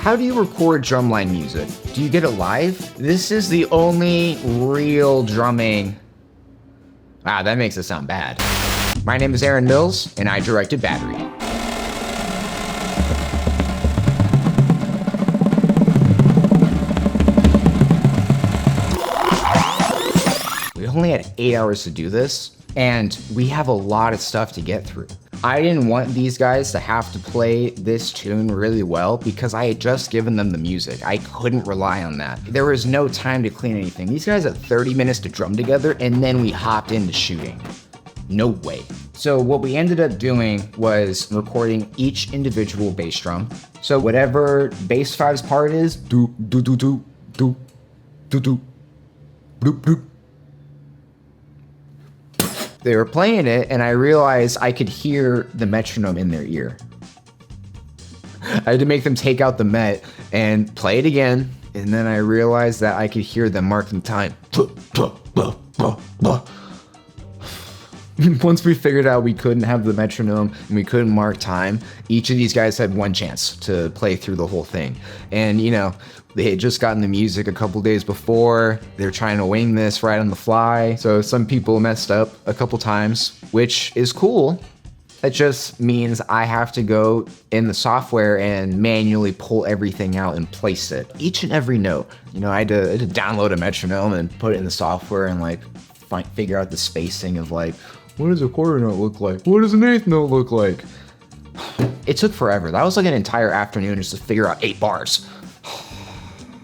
How do you record drumline music? Do you get it live? This is the only real drumming. Ah, that makes it sound bad. My name is Aaron Mills, and I directed Batterie. We only had 8 hours to do this, and we have a lot of stuff to get through. I didn't want these guys to have to play this tune really well because I had just given them the music. I couldn't rely on that. There was no time to clean anything. These guys had 30 minutes to drum together, and then we hopped into shooting. No way. So what we ended up doing was recording each individual bass drum. So whatever bass five's part is, do do do do do do do bloop bloop. They were playing it, and I realized I could hear the metronome in their ear. I had to make them take out the met and play it again, and then I realized that I could hear them marking time. Once we figured out we couldn't have the metronome and we couldn't mark time, each of these guys had one chance to play through the whole thing. And you know, they had just gotten the music a couple days before. They're trying to wing this right on the fly. So some people messed up a couple times, which is cool. That just means I have to go in the software and manually pull everything out and place it. Each and every note. You know, I had to download a metronome and put it in the software and like figure out the spacing of like, what does a quarter note look like? What does an eighth note look like? It took forever. That was like an entire afternoon just to figure out 8 bars.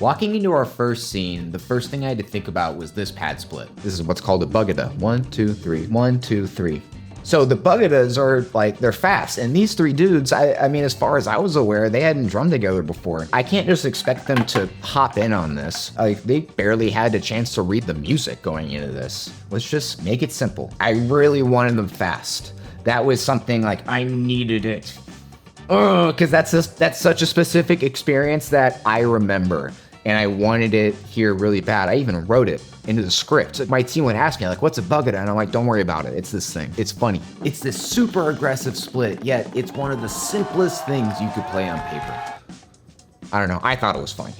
Walking into our first scene, the first thing I had to think about was this pad split. This is what's called a Buhguhdah. 1, 2, 3, 1, 2, 3. So the Buhguhdahs are like, they're fast. And these 3 dudes, I mean, as far as I was aware, they hadn't drummed together before. I can't just expect them to hop in on this. Like, they barely had a chance to read the music going into this. Let's just make it simple. I really wanted them fast. That was something like, I needed it. Because that's such a specific experience that I remember. And I wanted it here really bad. I even wrote it into the script. My team would ask me, like, what's a Buhguhdah? And I'm like, don't worry about it. It's this thing. It's funny. It's this super aggressive split, yet it's one of the simplest things you could play on paper. I don't know. I thought it was funny.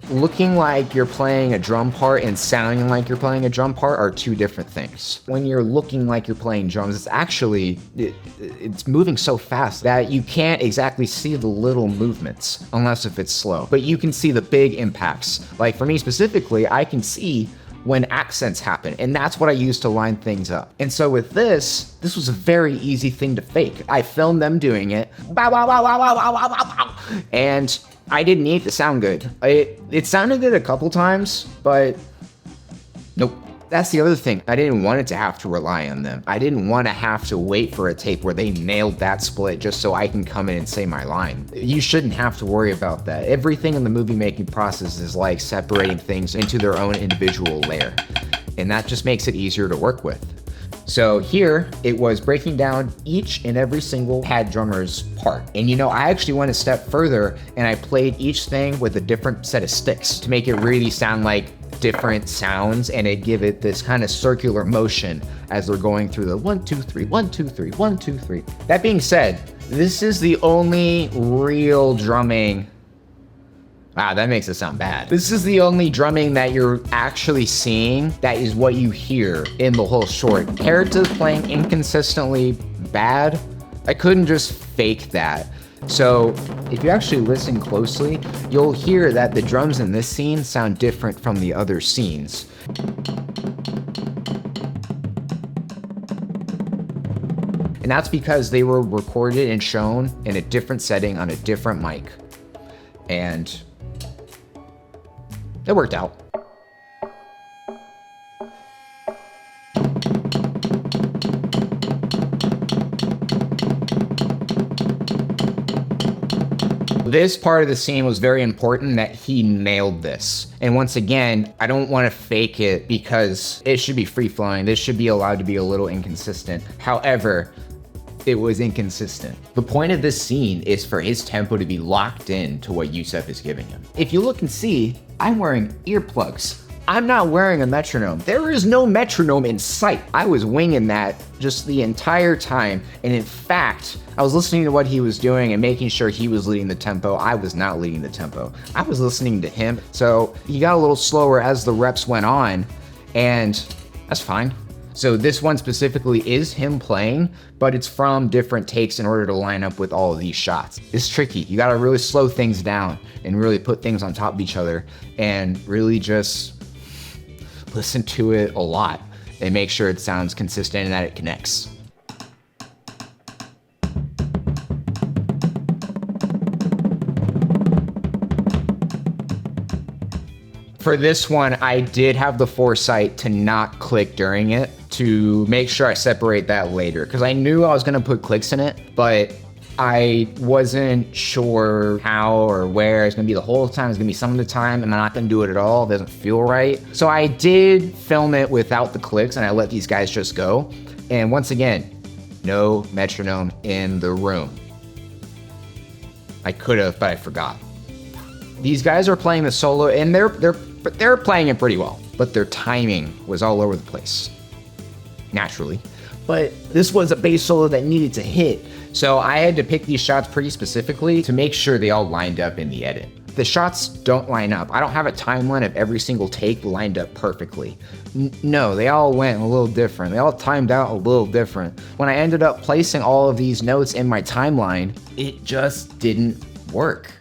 Looking like you're playing a drum part and sounding like you're playing a drum part are 2 different things. When you're looking like you're playing drums, it's actually, it's moving so fast that you can't exactly see the little movements unless if it's slow. But you can see the big impacts. Like for me specifically, I can see when accents happen, and that's what I use to line things up. And so with this was a very easy thing to fake. I filmed them doing it, and I didn't need it to sound good. It sounded good a couple times, but nope. That's the other thing. I didn't want it to have to rely on them. I didn't want to have to wait for a tape where they nailed that split just so I can come in and say my line. You shouldn't have to worry about that. Everything in the movie making process is like separating things into their own individual layer. And that just makes it easier to work with. So here, it was breaking down each and every single pad drummer's part. And you know, I actually went a step further and I played each thing with a different set of sticks to make it really sound like different sounds, and it give it this kind of circular motion as they're going through the 1, 2, 3, 1, 2, 3, 1, 2, 3. That being said, this is the only real drumming. Wow, that makes it sound bad. This is the only drumming that you're actually seeing that is what you hear in the whole short. Compared to playing inconsistently bad, I couldn't just fake that. So if you actually listen closely, you'll hear that the drums in this scene sound different from the other scenes. And that's because they were recorded and shown in a different setting on a different mic. And it worked out. This part of the scene was very important that he nailed this. And once again, I don't want to fake it because it should be free flowing. This should be allowed to be a little inconsistent. However, it was inconsistent. The point of this scene is for his tempo to be locked in to what Yusef is giving him. If you look and see, I'm wearing earplugs. I'm not wearing a metronome. There is no metronome in sight. I was winging that just the entire time. And in fact, I was listening to what he was doing and making sure he was leading the tempo. I was not leading the tempo. I was listening to him. So he got a little slower as the reps went on, and that's fine. So this one specifically is him playing, but it's from different takes in order to line up with all of these shots. It's tricky. You gotta really slow things down and really put things on top of each other and really just listen to it a lot and make sure it sounds consistent and that it connects. For this one, I did have the foresight to not click during it to make sure I separate that later, because I knew I was gonna put clicks in it, but I wasn't sure how or where. It's gonna be the whole time, it's gonna be some of the time, and I'm not gonna do it at all. It doesn't feel right. So I did film it without the clicks, and I let these guys just go. And once again, no metronome in the room. I could have, but I forgot. These guys are playing the solo, and they're playing it pretty well, but their timing was all over the place, naturally. But this was a bass solo that needed to hit, so I had to pick these shots pretty specifically to make sure they all lined up in the edit. The shots don't line up. I don't have a timeline of every single take lined up perfectly. No, they all went a little different. They all timed out a little different. When I ended up placing all of these notes in my timeline, it just didn't work.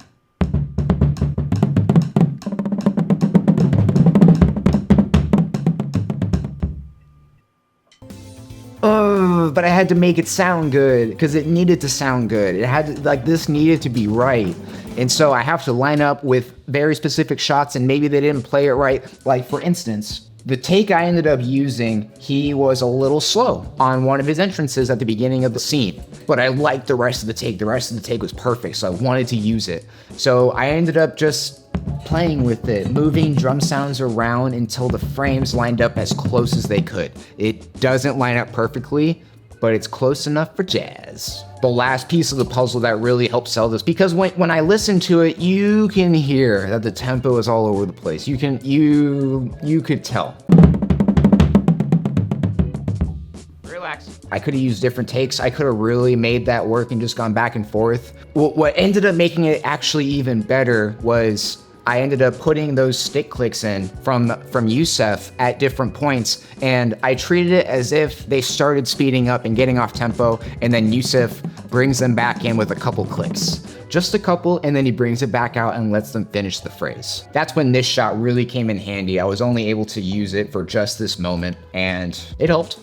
But I had to make it sound good because it needed to sound good. It had to, like, this needed to be right. And so I have to line up with very specific shots, and maybe they didn't play it right. Like, for instance, the take I ended up using, he was a little slow on one of his entrances at the beginning of the scene, but I liked the rest of the take. The rest of the take was perfect, so I wanted to use it. So I ended up just playing with it, moving drum sounds around until the frames lined up as close as they could. It doesn't line up perfectly, but it's close enough for jazz. The last piece of the puzzle that really helped sell this, because when I listen to it, you can hear that the tempo is all over the place. You could tell. Relax. I could have used different takes. I could have really made that work and just gone back and forth. What ended up making it actually even better was I ended up putting those stick clicks in from Yusef at different points, and I treated it as if they started speeding up and getting off tempo, and then Yusef brings them back in with a couple clicks. Just a couple, and then he brings it back out and lets them finish the phrase. That's when this shot really came in handy. I was only able to use it for just this moment, and it helped.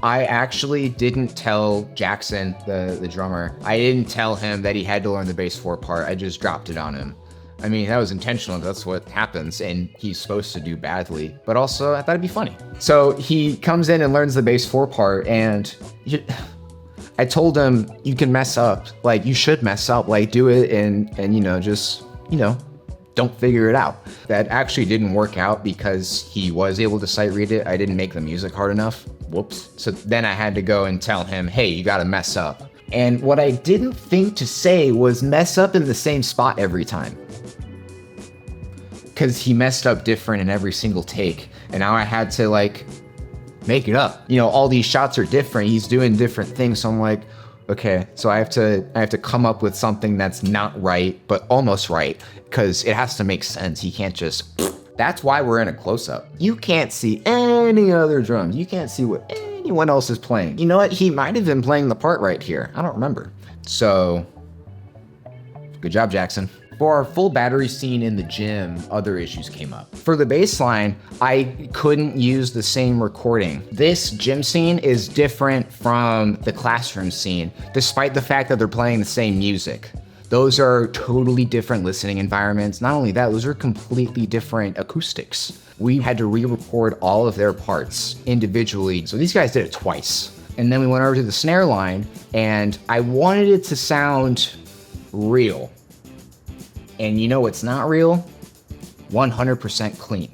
I actually didn't tell Jackson, the drummer, I didn't tell him that he had to learn the bass 4 part. I just dropped it on him. I mean, that was intentional. That's what happens, and he's supposed to do badly. But also, I thought it'd be funny. So he comes in and learns the bass 4 part, and I told him, you can mess up. Like, you should mess up. Like, do it and just, don't figure it out. That actually didn't work out because he was able to sight read it. I didn't make the music hard enough. Whoops. So then I had to go and tell him, hey, you gotta mess up. And what I didn't think to say was mess up in the same spot every time. Because he messed up different in every single take. And now I had to make it up. All these shots are different. He's doing different things. So I'm like, okay, so I have to come up with something that's not right, but almost right, because it has to make sense. He can't just. That's why we're in a close-up. You can't see any other drums. You can't see what anyone else is playing. You know what? He might have been playing the part right here. I don't remember. So, good job, Jackson. For our full battery scene in the gym, other issues came up. For the bass line, I couldn't use the same recording. This gym scene is different from the classroom scene, despite the fact that they're playing the same music. Those are totally different listening environments. Not only that, those are completely different acoustics. We had to re-record all of their parts individually. So these guys did it twice. And then we went over to the snare line, and I wanted it to sound real. And you know what's not real? 100% clean.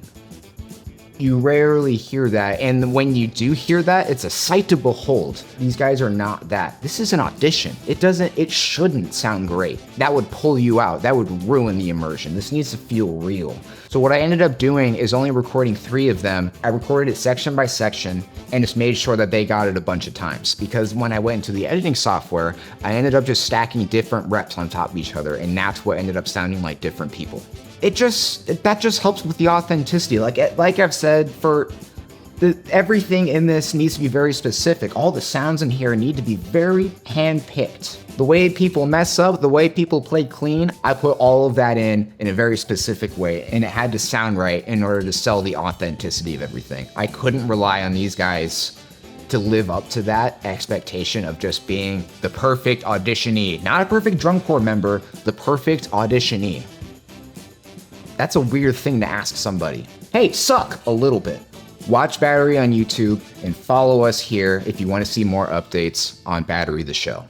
You rarely hear that, and when you do hear that, it's a sight to behold. These guys are not that. This is an audition. It shouldn't sound great. That would pull you out. That would ruin the immersion. This needs to feel real. So what I ended up doing is only recording 3 of them. I recorded it section by section and just made sure that they got it a bunch of times, because when I went into the editing software, I ended up just stacking different reps on top of each other, and that's what ended up sounding like different people. That just helps with the authenticity. Like I've said, everything in this needs to be very specific. All the sounds in here need to be very hand-picked. The way people mess up, the way people play clean, I put all of that in a very specific way, and it had to sound right in order to sell the authenticity of everything. I couldn't rely on these guys to live up to that expectation of just being the perfect auditionee. Not a perfect drum corps member, the perfect auditionee. That's a weird thing to ask somebody. Hey, suck a little bit. Watch Batterie on YouTube and follow us here if you want to see more updates on Batterie the show.